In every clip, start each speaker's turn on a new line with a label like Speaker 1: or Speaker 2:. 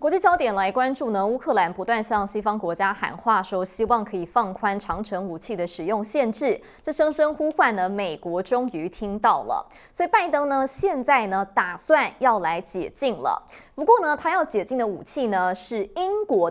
Speaker 1: 国际焦点来关注呢，乌克兰不断向西方国家喊话，说希望可以放宽长程武器的使用限制。这声声呼唤呢，美国终于听到了。所以拜登呢，现在呢打算要来解禁了。不过呢，他要解禁的武器呢是英国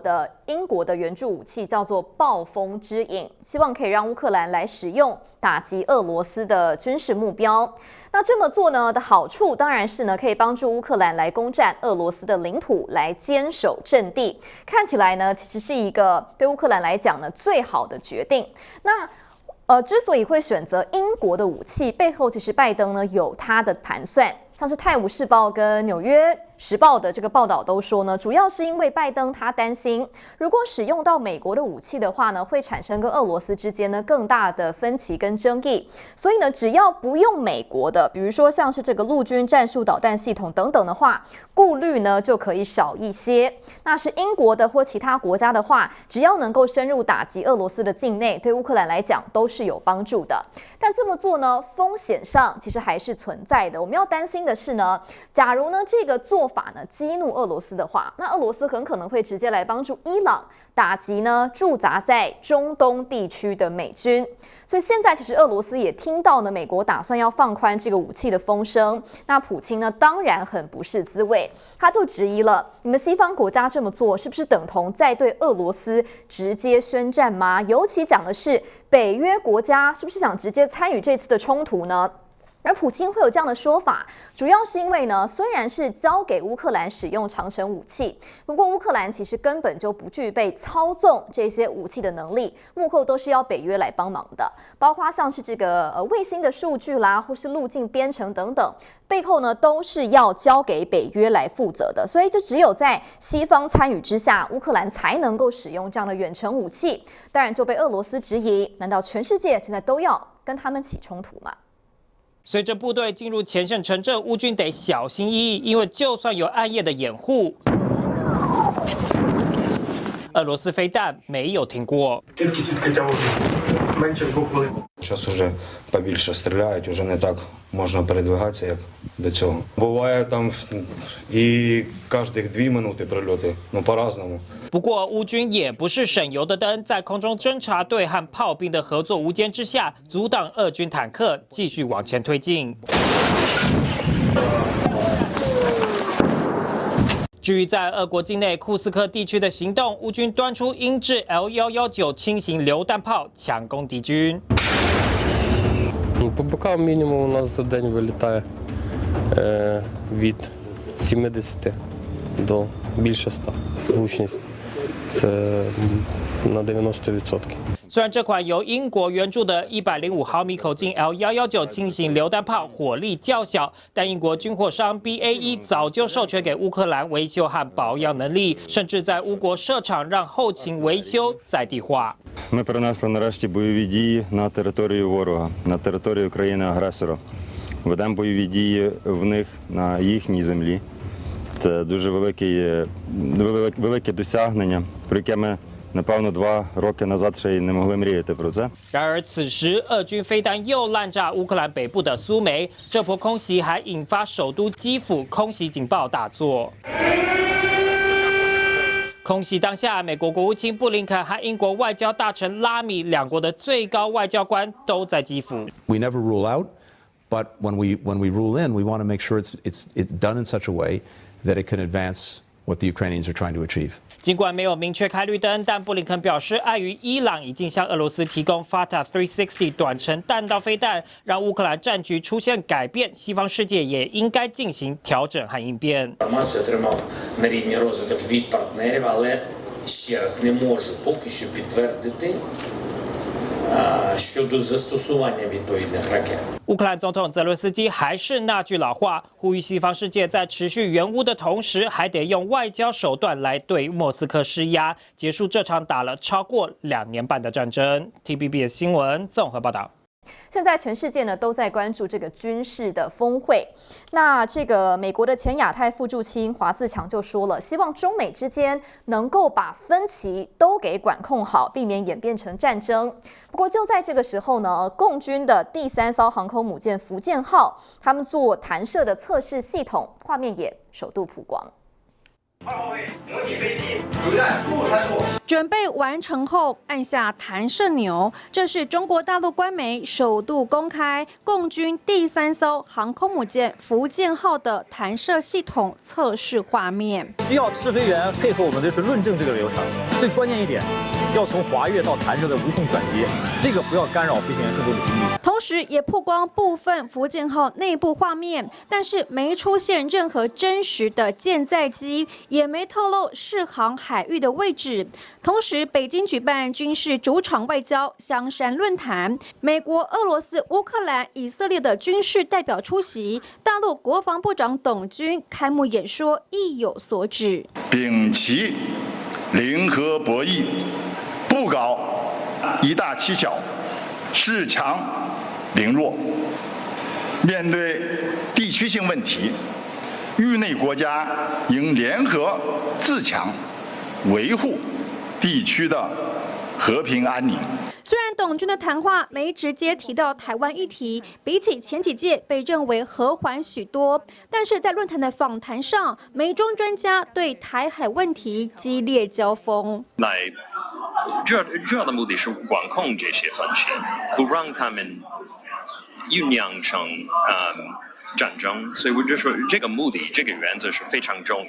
Speaker 1: 的援助武器，叫做暴风之影，希望可以让乌克兰来使用打击俄罗斯的军事目标。那这么做呢的好处，当然是呢可以帮助乌克兰来攻占俄罗斯的领土，来坚守阵地。看起来呢，其实是一个对乌克兰来讲呢最好的决定。那之所以会选择英国的武器，背后其实拜登呢有他的盘算。像是《泰晤士报》跟《纽约时报》的这个报道都说呢，主要是因为拜登他担心，如果使用到美国的武器的话呢，会产生跟俄罗斯之间呢更大的分歧跟争议。所以呢，只要不用美国的，比如说像是这个陆军战术导弹系统等等的话，顾虑呢就可以少一些。那是英国的或其他国家的话，只要能够深入打击俄罗斯的境内，对乌克兰来讲都是有帮助的。但这么做呢，风险上其实还是存在的。我们要担心的是呢，假如呢这个做法呢激怒俄罗斯的话，那俄罗斯很可能会直接来帮助伊朗打击呢驻扎在中东地区的美军。所以现在其实俄罗斯也听到呢美国打算要放宽这个武器的风声，那普京呢当然很不是滋味，他就质疑了，你们西方国家这么做是不是等同在对俄罗斯直接宣战吗？尤其讲的是北约国家是不是想直接参与这次的冲突呢？而普京会有这样的说法，主要是因为呢，虽然是交给乌克兰使用长程武器，不过乌克兰其实根本就不具备操纵这些武器的能力，幕后都是要北约来帮忙的，包括像是这个卫星的数据啦，或是路径编程等等，背后呢都是要交给北约来负责的，所以就只有在西方参与之下，乌克兰才能够使用这样的远程武器，当然就被俄罗斯质疑，难道全世界现在都要跟他们起冲突吗？
Speaker 2: 随着部队进入前线城镇，乌军得小心翼翼，因为就算有暗夜的掩护，俄罗斯飞弹没有停过。
Speaker 3: Зараз уже побільше стріляють, уже не так можна передвигатися, як до цього. Буває там і кожних 2 минути прильоти, ну по-разному.
Speaker 2: 不过乌军也不是省油的灯，在空中侦察队和炮兵的合作无间之下，阻挡俄军坦克继续往前推进。至于在俄国境内库斯克地区的行动，乌军端出鹰制 L119轻型榴弹炮强攻敌军。
Speaker 4: По бокам мінімум у нас за день вилітає від 70 до більше 100. Влучність це на 90%.
Speaker 2: 虽然这款由英国援助的105毫米口径 L119轻型榴弹炮火力较小，但英国军火商 BAE 早就授权给乌克兰维修和保养能力，甚至在乌国设厂让后勤维修在地化。
Speaker 5: Ми перенесли нарешті бойові дії на територію ворога, на територію країни-агресора. Ведемо бойові дії в них на їхній землі. Це дуже велике досягнення, про яке ми напевно 2 роки назад ще й не могли мріяти про це.
Speaker 2: 然而此时俄军飞弹又滥炸乌克兰北部的苏梅，这波空袭还引发首都基辅空袭警报大作。空袭当下，美国国务卿布林肯和英国外交大臣拉米两国的最高外交官都在基辅。
Speaker 6: We never rule out, but when we rule in, we want to make sure it's done in such a way that it can advance what the Ukrainians are trying to achieve.
Speaker 2: 尽管没有明确开绿灯，但布林肯表示，碍于伊朗已经向俄罗斯提供 Fatah 360短程弹道飞弹，让乌克兰战局出现改变，西方世界也应该进行调整和应变。
Speaker 7: Інформацію отримав на рівні розвиток від партнерів, але ще раз не можу поки що підтвердити щодо застосування відповідних ракет.
Speaker 2: 乌克兰总统泽伦斯基还是那句老话，呼吁西方世界在持续援乌的同时，还得用外交手段来对莫斯科施压，结束这场打了超过2年半的战争。TVBS 新闻综合报道。
Speaker 1: 现在全世界呢都在关注这个军事的峰会。那这个美国的前亚太副驻青华自强就说了，希望中美之间能够把分歧都给管控好，避免演变成战争。不过就在这个时候呢，共军的第3艘航空母舰福建号，他们做弹射的测试系统画面也首度曝光。
Speaker 8: 2号位模拟飞机主战陆参数。
Speaker 9: 准备完成后按下弹射钮，这是中国大陆官媒首度公开共军第3艘航空母舰福建号的弹射系统测试画面。
Speaker 10: 需要试飞员配合我们就是论证这个流程，最关键一点，要从滑跃到弹射的无缝转接，这个不要干扰飞行员更多的精力。
Speaker 9: 同时也曝光部分福建号内部画面，但是没出现任何真实的舰载机，也没透露适航海域的位置。同时，北京举办军事主场外交香山论坛，美国、俄罗斯、乌克兰、以色列的军事代表出席，大陆国防部长董军开幕演说意有所指，
Speaker 11: 摒弃零和博弈，不搞一大欺小，恃强凌弱。面对地区性问题，域内国家应联合自强，维护地区的和平安宁。
Speaker 9: 虽然董军的谈话没直接提到台湾议题，比起前几届被认为和缓许多，但是在论坛的访谈上，美中专家对台海问题激烈交锋。
Speaker 12: 来，主要的目的是管控这些分歧，不让他们酝酿成战争，所以我就说这个目的、这个原则是非常重要，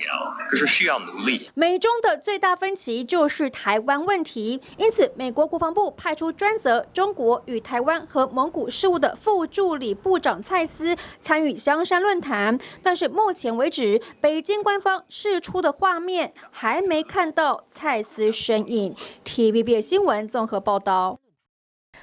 Speaker 12: 可是需要努力。
Speaker 9: 美中的最大分歧就是台湾问题，因此美国国防部派出专责中国与台湾和蒙古事务的副助理部长蔡斯参与香山论坛，但是目前为止，北京官方释出的画面还没看到蔡斯身影。TVB 新闻综合报道。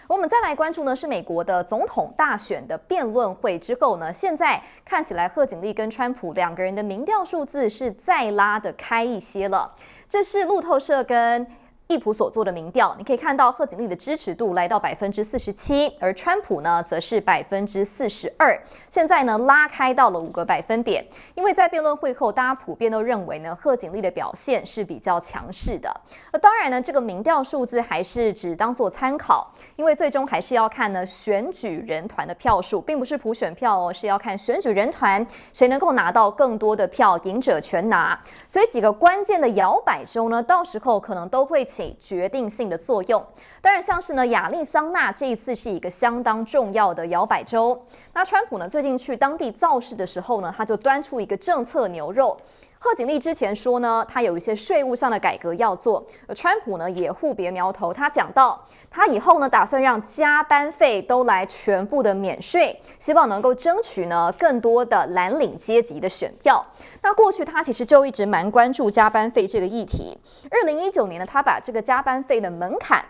Speaker 1: 我们再来关注呢，是美国的总统大选的辩论会之后呢，现在看起来贺锦丽跟川普2个人的民调数字是再拉得开一些了。这是路透社跟易普所做的民调，你可以看到贺锦丽的支持度来到47%，而川普呢则是42%，现在呢拉开到了5个百分点。因为在辩论会后，大家普遍都认为呢贺锦丽的表现是比较强势的。当然呢，这个民调数字还是只当做参考，因为最终还是要看呢选举人团的票数，并不是普选票哦，是要看选举人团谁能够拿到更多的票，赢者全拿。所以几个关键的摇摆州呢，到时候可能都会起决定性的作用。当然，像是呢亚利桑那这一次是一个相当重要的摇摆州。那川普呢最近去当地造势的时候呢，他就端出一个政策牛肉。贺锦丽之前说呢，他有一些税务上的改革要做，而川普呢也互别苗头，他讲到他以后呢打算让加班费都来全部的免税，希望能够争取呢更多的蓝领阶级的选票。那过去他其实就一直蛮关注加班费这个议题。2019年呢，他把这个加班费的门槛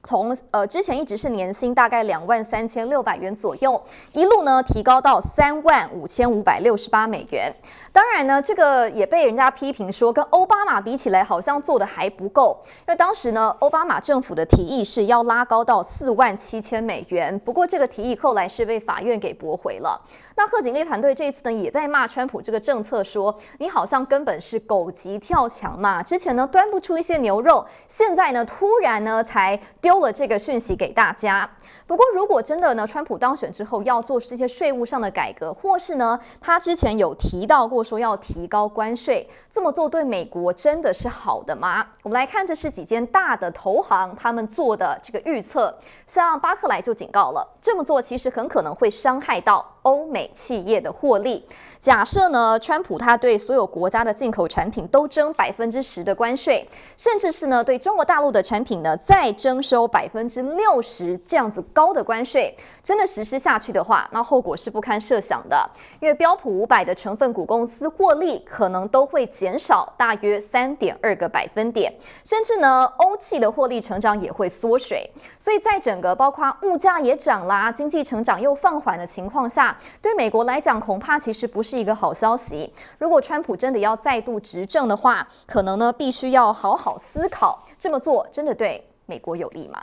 Speaker 1: 从之前一直是年薪大概23600元左右，一路呢提高到35568美元。当然呢，这个也被人家批评说跟奥巴马比起来好像做的还不够，因为当时呢奥巴马政府的提议是要拉高到47000美元，不过这个提议后来是被法院给驳回了。那贺锦丽团队这一次呢也在骂川普这个政策说，你好像根本是狗急跳墙嘛，之前呢端不出一些牛肉，现在呢突然呢才丢了这个讯息给大家。不过如果真的呢川普当选之后要做这些税务上的改革，或是呢他之前有提到过说要提高关税，这么做对美国真的是好的吗？我们来看，这是几间大的投行他们做的这个预测，像巴克莱就警告了，这么做其实很可能会伤害到欧美企业的获利。假设呢川普他对所有国家的进口产品都征10%的关税，甚至是呢对中国大陆的产品呢再征收60%这样子高的关税，真的实施下去的话，那后果是不堪设想的。因为标普500的成分股公司获利可能都会减少大约3.2个百分点，甚至呢欧企的获利成长也会缩水。所以在整个包括物价也涨啦，经济成长又放缓的情况下，对美国来讲恐怕其实不是一个好消息。如果川普真的要再度执政的话，可能呢必须要好好思考，这么做真的对美国有利吗？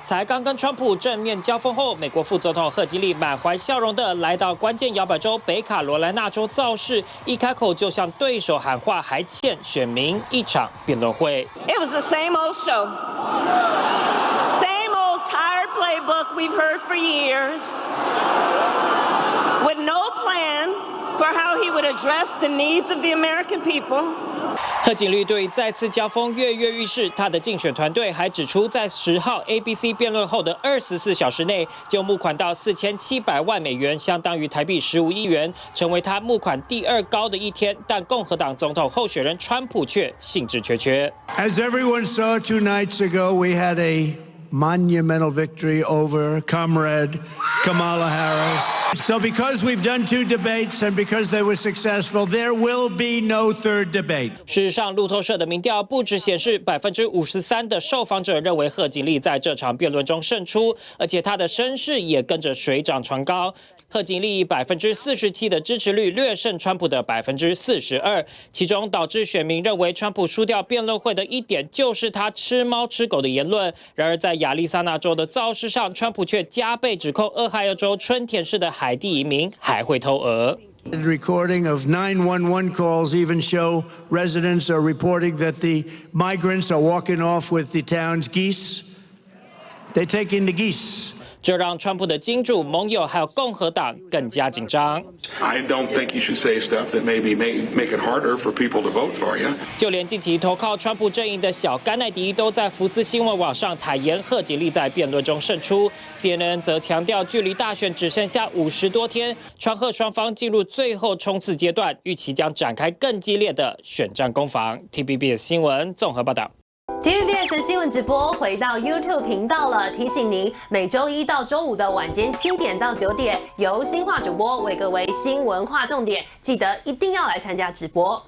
Speaker 2: 才刚跟川普正面交锋后，美国副总统贺锦丽满怀笑容的来到关键摇摆州北卡罗来纳州造势，一开口就向对手喊话，还欠选民一场辩论会。
Speaker 13: It was the same old show, same old tired playbook we've heard for years, with no plan for for how he would address the needs of the American people.
Speaker 2: 贺锦丽对再次交锋跃跃欲试，他的竞选团队还指出，在10号 ABC 辩论后的24小时内，就募款到4700万美元，相当于台币15亿元，成为他募款第2高的一天。但共和党总统候选人川普却兴致缺缺。
Speaker 14: As everyone saw 2 nights ago, we had a monumental victory over Comrade Kamala Harris. So because we've done 2 debates and because they were successful, there will be no 3rd debate.
Speaker 2: 事实上，路透社的民调不只显示53%的受访者认为贺锦丽在这场辩论中胜出，而且她的声势也跟着水涨船高。贺锦丽以47%的支持率略胜川普的42%，其中导致选民认为川普输掉辩论会的一点就是他吃猫吃狗的言论。然而在亚利桑那州的造势上，川普却加倍指控俄亥俄州春田市的海地移民还会偷鹅。
Speaker 14: The recording of 911 calls even show residents are reporting that the migrants are walking off with the town's geese. They take in the geese.
Speaker 2: 这让川普的金主、盟友还有共和党更加紧张。
Speaker 15: I don't think you should say stuff that maybe make it harder for people to vote for you.
Speaker 2: 就连近期投靠川普阵营的小甘乃迪都在福斯新闻网上坦言，贺锦丽在辩论中胜出。CNN 则强调，距离大选只剩下50多天，川贺双方进入最后冲刺阶段，预期将展开更激烈的选战攻防。TVBS 新闻综合报道。
Speaker 16: TVBS 新闻直播回到 YouTube 频道了，提醒您每周1到周5的晚间7点到9点，由新化主播为各位新闻划重点，记得一定要来参加直播。